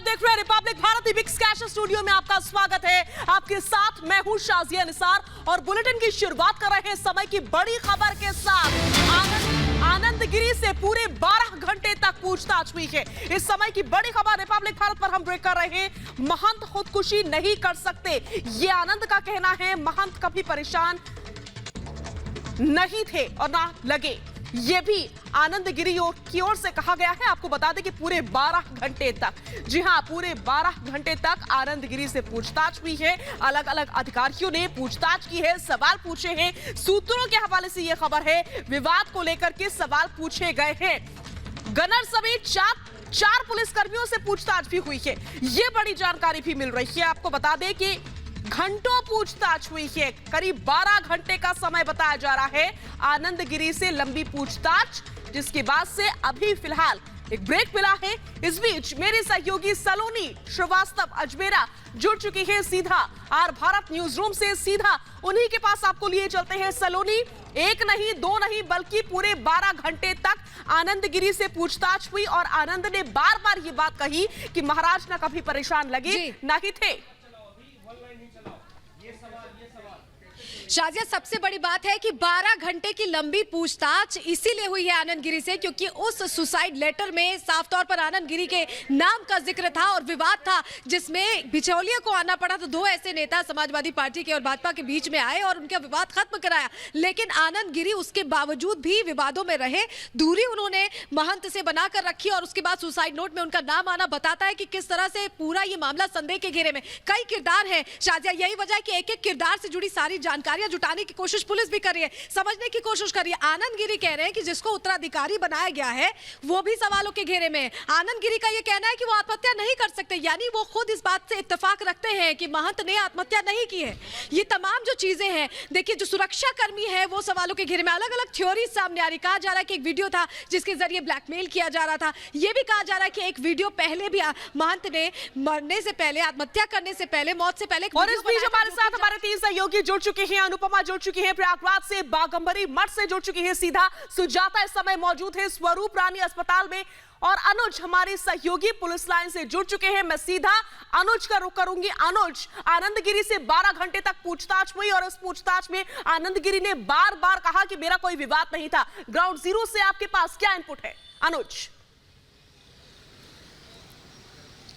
देख रहे हैं रिपब्लिक भारती बिग स्कैश स्टूडियो में आपका स्वागत है। आपके साथ मैं हूं शाजिया निसार और बुलेटिन की शुरुआत कर रहे हैं समय की बड़ी खबर के साथ। आनंद गिरी से पूरे 12 घंटे तक पूछताछ हुई है। इस समय की बड़ी खबर रिपब्लिक भारत पर हम ब्रेक कर रहे हैं। महंत खुदकुशी नहीं कर सकते, ये आनंद का कहना है। महंत कभी परेशान नहीं थे और ना लगे, ये भी आनंद गिरी की ओर से कहा गया है। आपको बता दें कि पूरे 12 घंटे तक, जी हां, पूरे 12 घंटे तक आनंद गिरी से पूछताछ हुई है। अलग अलग अधिकारियों ने पूछताछ की है, सवाल पूछे हैं। सूत्रों के हवाले से यह खबर है, विवाद को लेकर के सवाल पूछे गए हैं। गनर समेत चार पुलिसकर्मियों से पूछताछ भी हुई है। यह बड़ी जानकारी भी मिल रही है। आपको बता दें कि घंटों पूछताछ हुई है, करीब 12 घंटे का समय बताया जा रहा है आनंद गिरी से लंबी पूछताछ, जिसके बाद से अभी फिलहाल एक ब्रेक मिला है। इस बीच मेरे सहयोगी सलोनी श्रीवास्तव अजमेरा जुड़ चुकी है सीधा आर भारत न्यूज रूम से। सीधा उन्हीं के पास आपको लिए चलते हैं। सलोनी, एक नहीं दो नहीं बल्कि पूरे 12 घंटे तक आनंद गिरी से पूछताछ हुई और आनंद ने बार बार ये बात कही कि महाराज ना कभी परेशान लगे ना ही थे। शाजिया, सबसे बड़ी बात है कि 12 घंटे की लंबी पूछताछ इसीलिए हुई है आनंद गिरी से क्योंकि उस सुसाइड लेटर में साफ तौर पर आनंद गिरी के नाम का जिक्र था और विवाद था, जिसमें बिचौलिया को आना पड़ा। तो दो ऐसे नेता समाजवादी पार्टी के और भाजपा के बीच में आए और उनका विवाद खत्म कराया, लेकिन आनंद गिरी उसके बावजूद भी विवादों में रहे। दूरी उन्होंने महंत से बनाकर रखी और उसके बाद सुसाइड नोट में उनका नाम आना बताता है कि किस तरह से पूरा ये मामला संदेह के घेरे में। कई किरदार है शाजिया, यही वजह है कि एक एक किरदार से जुड़ी सारी जानकारी जुटाने की कोशिश पुलिस भी कर रही है, समझने की कोशिश कर रही है। आनंद गिरी कह रहे हैं कि जिसको उत्तराधिकारी बनाया गया है वो भी सवालों के घेरे में है। आनंद गिरी का ये कहना है कि वो आत्महत्या नहीं कर सकते, यानी वो खुद इस बात से इत्तेफाक रखते हैं कि महंत ने आत्महत्या नहीं की है। ये तमाम जो चीजें हैं, देखिए, जो सुरक्षा कर्मी है वो सवालों के घेरे में। अलग अलग थ्योरी सामने आ रही। कहा जा रहा है कि एक वीडियो था जिसके जरिए ब्लैकमेल किया जा रहा था। यह भी कहा जा रहा है कि एक वीडियो पहले भी महंत ने मरने से पहले, आत्महत्या करने से पहले, मौत से पहले। और इस बीच हमारे साथ हमारे 3 सहयोगी जुड़ चुके हैं। अनुपमा जुड़ चुकी है प्रयागराज से, बागंबरी मठ से जुड़ चुकी है सीधा, सुजाता इस समय मौजूद है स्वरूप रानी अस्पताल में, और अनुज हमारी सहयोगी पुलिस लाइन से जुड़ चुके हैं। मैं सीधा अनुज का रुख करूंगी। अनुज, आनंद गिरी से 12 घंटे तक पूछताछ हुई और इस पूछताछ में आनंद गिरी ने बार बार कहा कि मेरा कोई विवाद नहीं था। ग्राउंड जीरो से आपके पास क्या इनपुट है अनुज?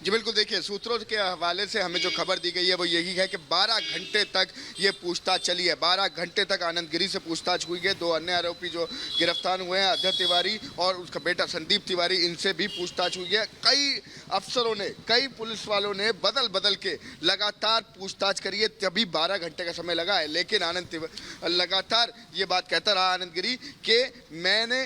जी बिल्कुल, देखिए, सूत्रों के हवाले से हमें जो खबर दी गई है वो यही है कि 12 घंटे तक ये पूछताछ चली है। 12 घंटे तक आनंद गिरी से पूछताछ हुई है। 2 अन्य आरोपी जो गिरफ्तार हुए हैं, अध्यय तिवारी और उसका बेटा संदीप तिवारी, इनसे भी पूछताछ हुई है। कई अफसरों ने, कई पुलिस वालों ने बदल बदल के लगातार पूछताछ करी है, तभी 12 घंटे का समय लगा है। लेकिन आनंद लगातार ये बात कहता रहा आनंद गिरी कि मैंने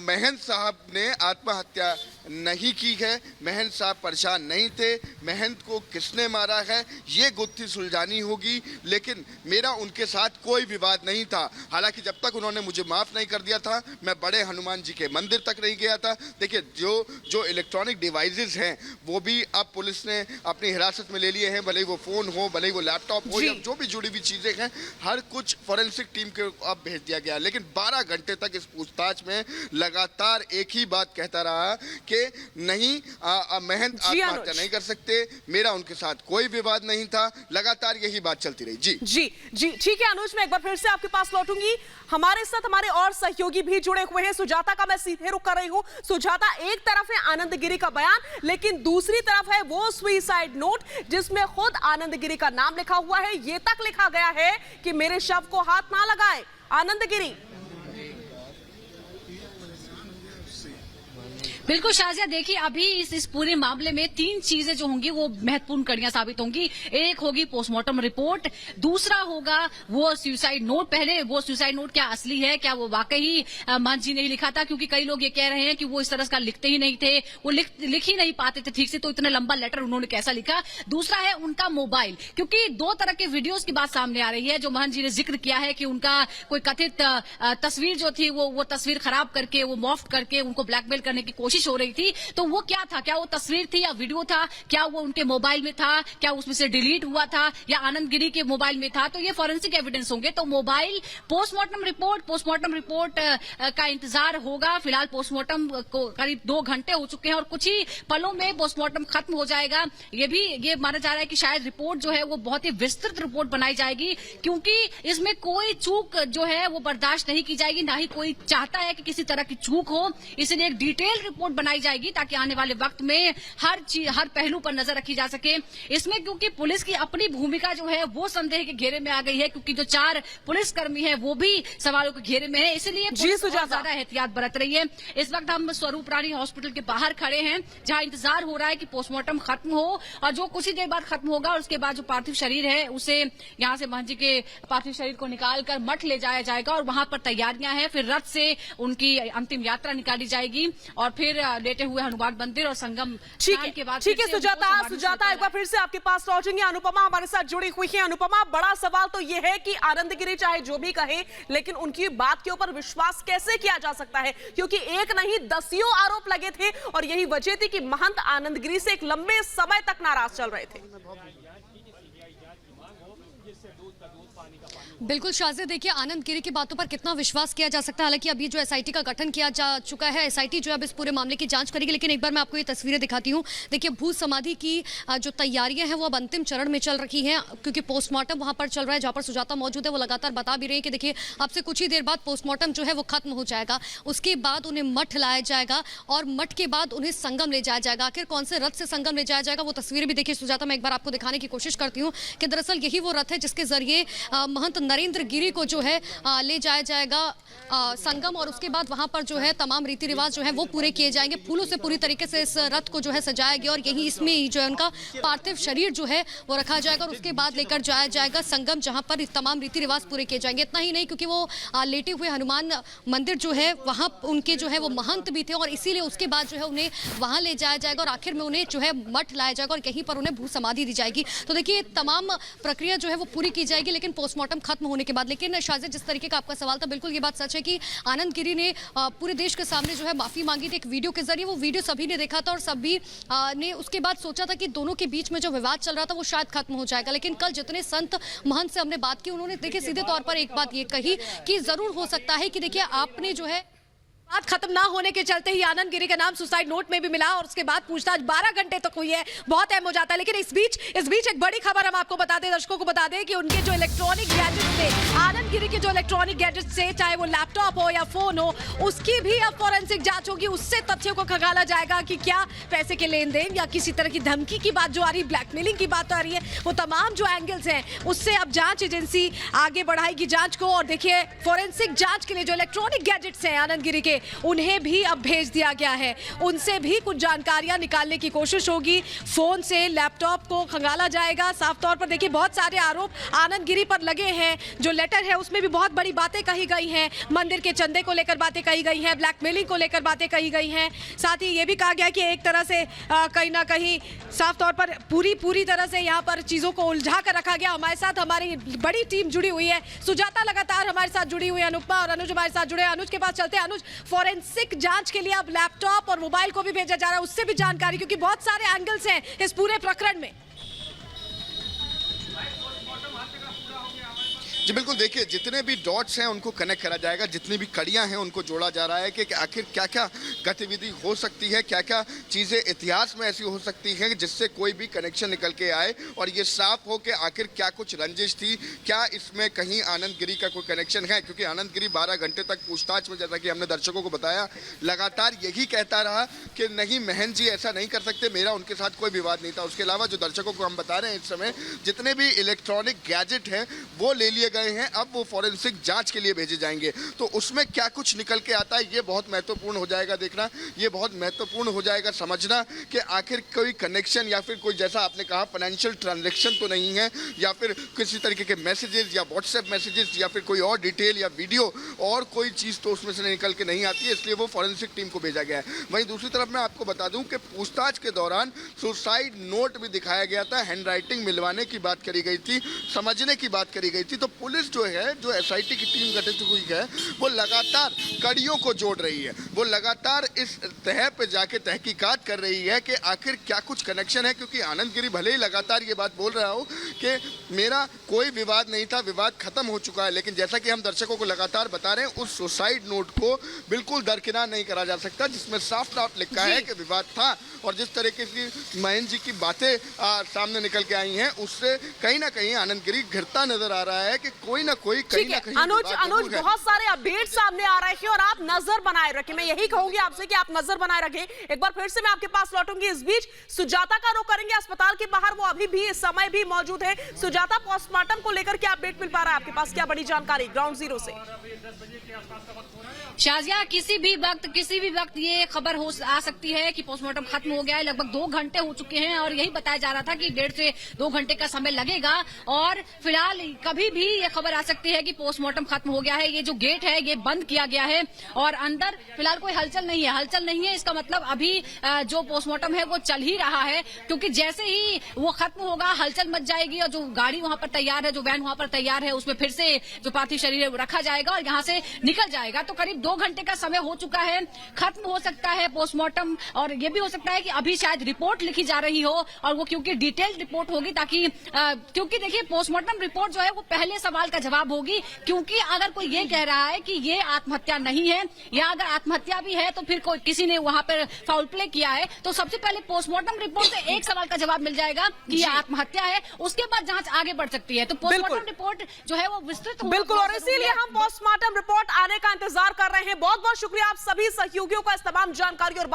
महंत साहब ने आत्महत्या नहीं की है, महंत साहब परेशान नहीं थे, महंत को किसने मारा है ये गुत्थी सुलझानी होगी, लेकिन मेरा उनके साथ कोई विवाद नहीं था। हालांकि जब तक उन्होंने मुझे माफ नहीं कर दिया था, मैं बड़े हनुमान जी के मंदिर तक नहीं गया था। देखिए, जो इलेक्ट्रॉनिक डिवाइसेस हैं वो भी अब पुलिस ने अपनी हिरासत में ले लिए हैं, भले ही वो फोन हो, भले ही वो लैपटॉप हो, या जो भी जुड़ी हुई चीजें हैं, हर कुछ फॉरेंसिक टीम के अब भेज दिया गया। लेकिन 12 घंटे तक इस पूछताछ में लगातार एक ही बात कहता रहा कि नहीं, महंत आत्महत्या नहीं कर सकते, मेरा उनके साथ कोई विवाद नहीं था। लगातार यही बात चलती रही। जी, ठीक है अनुज, मैं एक बार फिर से आपके पास लौटूंगी। हमारे साथ हमारे और सहयोगी भी जुड़े हुए हैं। सुजाता का मैं सीधे रुख कर रही हूं। सुजाता, एक तरफ है आनंद गिरी का बयान, लेकिन दूसरी तरफ है वो सुसाइड नोट जिसमें खुद आनंद गिरी का नाम लिखा हुआ है। ये तक लिखा गया है कि मेरे शव को हाथ ना लगाए आनंद गिरी। बिल्कुल शाजिया, देखिए, अभी इस पूरे मामले में 3 चीजें जो होंगी वो महत्वपूर्ण कड़ियां साबित होंगी। एक होगी पोस्टमार्टम रिपोर्ट, दूसरा होगा वो सुसाइड नोट। पहले वो सुसाइड नोट क्या असली है, क्या वो वाकई महंत जी ने लिखा था, क्योंकि कई लोग ये कह रहे हैं कि वो इस तरह का लिखते ही नहीं थे, वो लिख ही नहीं पाते थे ठीक से, तो इतना लंबा लेटर उन्होंने कैसा लिखा। दूसरा है उनका मोबाइल, क्योंकि 2 तरह के वीडियोज की बात सामने आ रही है। जो महंत जी ने जिक्र किया है कि उनका कोई कथित तस्वीर जो थी वो तस्वीर खराब करके, वो मॉफ्ट करके उनको ब्लैकमेल करने की कोशिश कोशिश हो रही थी, तो वो क्या था? क्या वो तस्वीर थी या वीडियो था? क्या वो उनके मोबाइल में था? क्या उसमें से डिलीट हुआ था या आनंद गिरी के मोबाइल में था? तो ये फॉरेंसिक एविडेंस होंगे। तो मोबाइल पोस्टमार्टम रिपोर्ट का इंतजार होगा। फिलहाल पोस्टमार्टम को करीब 2 घंटे हो चुके हैं और कुछ ही पलों में पोस्टमार्टम खत्म हो जाएगा। ये माना जा रहा है कि शायद रिपोर्ट जो है वो बहुत ही विस्तृत रिपोर्ट बनाई जाएगी, क्योंकि इसमें कोई चूक जो है वो बर्दाश्त नहीं की जाएगी, ना ही कोई चाहता है कि किसी तरह की चूक हो। इसलिए एक डिटेल रिपोर्ट बनाई जाएगी ताकि आने वाले वक्त में हर पहलू पर नजर रखी जा सके। इसमें क्योंकि पुलिस की अपनी भूमिका जो है वो संदेह के घेरे में आ गई है, क्योंकि जो 4 पुलिसकर्मी है वो भी सवालों के घेरे में है, इसलिए पुलिस बहुत ज्यादा एहतियात बरत रही है। इस वक्त हम स्वरूप रानी हॉस्पिटल के बाहर खड़े हैं, जहां इंतजार हो रहा है कि पोस्टमार्टम खत्म हो और जो कुछ ही देर बाद खत्म होगा और उसके बाद जो पार्थिव शरीर है उसे यहां से महंत जी के पार्थिव शरीर को निकालकर मठ ले जाया जाएगा और वहां पर तैयारियां हैं। फिर रथ से उनकी अंतिम यात्रा निकाली जाएगी और फिर लेटे हुए हनुमान मंदिर और संगम स्नान के बाद। ठीक है सुजाता, एक बार फिर से आपके पास लौटेंगे। अनुपमा हमारे साथ जुड़ी हुई है। अनुपमा, बड़ा सवाल तो यह है कि आनंद गिरी चाहे जो भी कहे, लेकिन उनकी बात के ऊपर विश्वास कैसे किया जा सकता है, क्योंकि एक नहीं दसियों आरोप लगे थे और यही वजह थी कि महंत आनंद गिरी से एक लंबे समय तक नाराज चल रहे थे। बिल्कुल शाज़िया, देखिए आनंद गिरी की बातों पर कितना विश्वास किया जा सकता है। हालांकि अभी जो एसआईटी का गठन किया जा चुका है, एसआईटी जो है अब इस पूरे मामले की जांच करेगी। लेकिन एक बार मैं आपको ये तस्वीरें दिखाती हूँ। देखिए भू समाधि की जो तैयारियां हैं वो अब अंतिम चरण में चल रही हैं, क्योंकि पोस्टमार्टम वहां पर चल रहा है, जहां पर सुजाता मौजूद है। वो लगातार बता भी रहे हैं कि देखिए अब से कुछ ही देर बाद पोस्टमार्टम जो है वो खत्म हो जाएगा, उसके बाद उन्हें मठ लाया जाएगा और मठ के बाद उन्हें संगम ले जाया जाएगा। आखिर कौन से रथ से संगम ले जाया जाएगा वो तस्वीरें भी देखिए सुजाता, मैं एक बार आपको दिखाने की कोशिश करती हूँ कि दरअसल यही वो रथ है जिसके जरिए महंत नरेंद्र गिरी को जो है ले जाया जाएगा संगम, और उसके बाद वहां पर जो है तमाम रीति रिवाज जो है वो पूरे किए जाएंगे। फूलों से पूरी तरीके से इस रथ को जो है सजाया गया और यही इसमें जो है उनका पार्थिव शरीर जो है वो रखा जाएगा और उसके बाद लेकर जाया जाएगा संगम, जहां पर तमाम रीति रिवाज पूरे किए जाएंगे। इतना ही नहीं, क्योंकि वो लेटे हुए हनुमान मंदिर जो है वहां उनके जो है वो महंत भी थे और इसीलिए उसके बाद जो है उन्हें वहां ले जाया जाएगा और आखिर में उन्हें जो है मठ लाया जाएगा और यहीं पर उन्हें भू समाधि दी जाएगी। तो देखिए तमाम प्रक्रिया जो है वो पूरी की जाएगी, लेकिन पोस्टमार्टम खत्म होने के बाद। लेकिन शाज़िया, जिस तरीके का आपका सवाल था, बिल्कुल ये बात सच है कि आनंद गिरी ने पूरे देश के सामने जो है माफी मांगी थी एक वीडियो के जरिए। वो वीडियो सभी ने देखा था और सभी ने उसके बाद सोचा था कि दोनों के बीच में जो विवाद चल रहा था वो शायद खत्म हो जाएगा। लेकिन कल जितने संत महंत से हमने बात की, उन्होंने देखिए सीधे तौर पर एक बात ये कही कि जरूर हो सकता है कि देखिए आपने जो है बात खत्म ना होने के चलते ही आनंद गिरी का नाम सुसाइड नोट में भी मिला और उसके बाद पूछताछ 12 घंटे तक हुई है, बहुत अहम हो जाता है। लेकिन इस बीच एक बड़ी खबर हम आपको बता दें, दर्शकों को बता दें कि उनके जो इलेक्ट्रॉनिक गैजेट्स थे, आनंद गिरी के जो इलेक्ट्रॉनिक गैजेट्स थे, चाहे वो लैपटॉप हो या फोन हो, उसकी भी अब फॉरेंसिक जांच होगी। उससे तथ्यों को खंगाला जाएगा कि क्या पैसे के लेन देन या किसी तरह की धमकी की बात जो आ रही है, ब्लैकमेलिंग की बात आ रही है, वो तमाम जो एंगल्स हैं उससे अब जांच एजेंसी आगे बढ़ाएगी जांच को। और देखिए फोरेंसिक जांच के लिए जो इलेक्ट्रॉनिक गैजेट्स हैं आनंद गिरी के, उन्हें भी अब भेज दिया गया है। उनसे भी कुछ जानकारियां निकालने की कोशिश होगी। फोन से लैपटॉप को खंगाला जाएगा। साफ तौर पर देखिए बहुत सारे आरोप आनंद गिरी पर लगे हैं। जो लेटर है उसमें भी बहुत बड़ी बातें कही गई हैं। मंदिर के चंदे को लेकर बातें कही गई हैं, ब्लैकमेलिंग को लेकर बातें कही गई हैं। साथ ही ये भी कहा गया कि एक तरह से कहीं ना कहीं साफ तौर पर पूरी तरह से यहाँ पर चीजों को उलझा कर रखा गया। हमारे साथ हमारी बड़ी टीम जुड़ी हुई है। सुजाता लगातार हमारे साथ जुड़ी हुई है, अनुपमा और अनुज हमारे साथ जुड़े हैं। अनुज के पास चलते हैं। अनुज, फोरेंसिक जांच के लिए अब लैपटॉप और मोबाइल को भी भेजा जा रहा है, उससे भी जानकारी, क्योंकि बहुत सारे एंगल्स हैं इस पूरे प्रकरण में। जी बिल्कुल, देखिए जितने भी डॉट्स हैं उनको कनेक्ट करा जाएगा, जितनी भी कड़ियां हैं उनको जोड़ा जा रहा है कि आखिर क्या क्या गतिविधि हो सकती है, क्या क्या चीज़ें इतिहास में ऐसी हो सकती हैं जिससे कोई भी कनेक्शन निकल के आए और ये साफ हो कि आखिर क्या कुछ रंजिश थी, क्या इसमें कहीं आनंद गिरी का कोई कनेक्शन है। क्योंकि आनंद गिरी 12 घंटे तक पूछताछ में, जैसा कि हमने दर्शकों को बताया, लगातार यही कहता रहा कि नहीं महंत जी ऐसा नहीं कर सकते, मेरा उनके साथ कोई विवाद नहीं था। उसके अलावा जो दर्शकों को हम बता रहे हैं इस समय, जितने भी इलेक्ट्रॉनिक गैजेट हैं वो ले लिए गए हैं, अब वो फॉरेंसिक जांच के लिए भेजे जाएंगे। तो उसमें क्या कुछ निकल के आता है ये बहुत महत्वपूर्ण हो जाएगा देखना, ये बहुत महत्वपूर्ण हो जाएगा समझना कि आखिर कोई कनेक्शन या फिर कोई, जैसा आपने कहा, फाइनेंशियल ट्रांजैक्शन तो नहीं है, या फिर किसी तरीके के मैसेजेस या व्हाट्सएप मैसेजेस या फिर कोई और डिटेल या वीडियो और कोई चीज़ तो उसमें से निकल के नहीं आती है, इसलिए वो फॉरेंसिक टीम को भेजा गया है। वहीं दूसरी तरफ मैं आपको बता दूं कि पूछताछ के दौरान सुसाइड नोट भी दिखाया गया था, हैंड राइटिंग मिलवाने की बात करी गई थी, समझने की बात करी गई थी। तो पुलिस जो है, जो एसआईटी की टीम गठित हुई है, वो लगातार कड़ियों को जोड़ रही है, वो लगातार इस तह पे जाके तहकीकात कर रही है कि आखिर क्या कुछ कनेक्शन है। क्योंकि आनंद गिरी भले ही लगातार ये बात बोल रहा हो कि मेरा कोई विवाद नहीं था, विवाद खत्म हो चुका है, लेकिन जैसा कि हम दर्शकों को लगातार बता रहे हैं, उस सुसाइड नोट को बिल्कुल दरकिनार नहीं करा जा सकता, जिसमें साफ साफ लिखा है कि विवाद था। और जिस तरीके की महेंद्र जी की बातें सामने निकल के आई हैं, उससे कहीं ना कहीं आनंद गिरी घिरता नजर आ रहा है कि कोई ना कोई कहीं ना कहीं अनुज बहुत सारे अपडेट सामने आ रहे हैं और आप नजर बनाए रखें। मैं यही कहूंगी आपसे कि आप नजर बनाए रखें। एक बार फिर से मैं आपके पास लौटूंगी। इस बीच सुजाता का रुख करेंगे अस्पताल के बाहर, वो अभी भी इस समय भी मौजूद है। सुजाता, पोस्टमार्टम को लेकर क्या अपडेट मिल पा रहा है आपके पास, क्या बड़ी जानकारी ग्राउंड जीरो से? शाजिया, किसी भी वक्त ये खबर आ सकती है कि पोस्टमार्टम खत्म हो गया है। लगभग 2 घंटे हो चुके हैं और यही बताया जा रहा था कि 1.5 से 2 घंटे का समय लगेगा। और फिलहाल कभी भी ये खबर आ सकती है कि पोस्टमार्टम खत्म हो गया है। ये जो गेट है ये बंद किया गया है और अंदर फिलहाल कोई हलचल नहीं है। इसका मतलब अभी जो पोस्टमार्टम है वो चल ही रहा है, क्योंकि जैसे ही वो खत्म होगा हलचल मच जाएगी और जो गाड़ी वहां पर तैयार है, जो वैन वहां पर तैयार है, उसमें फिर से जो पार्थिव शरीर है वो रखा जाएगा और यहाँ से निकल जाएगा। तो करीब 2 घंटे का समय हो चुका है, खत्म हो सकता है पोस्टमार्टम। और ये भी हो सकता है कि अभी शायद रिपोर्ट लिखी जा रही हो और वो क्योंकि डिटेल्ड रिपोर्ट होगी, ताकि क्योंकि देखिए पोस्टमार्टम रिपोर्ट जो है वो पहले सवाल का जवाब होगी। क्योंकि अगर कोई ये कह रहा है कि ये आत्महत्या नहीं है या अगर आत्महत्या भी है तो फिर कोई किसी ने वहां पर फाउल प्ले किया है, तो सबसे पहले पोस्टमार्टम रिपोर्ट से एक सवाल का जवाब मिल जाएगा कि ये आत्महत्या है। उसके बाद जांच आगे बढ़ सकती है। तो पोस्टमार्टम रिपोर्ट जो है वो विस्तृत बिल्कुल, और इसीलिए हम पोस्टमार्टम रिपोर्ट आने का इंतजार कर रहे हैं। बहुत बहुत शुक्रिया आप सभी सहयोगियों का इस तमाम जानकारी और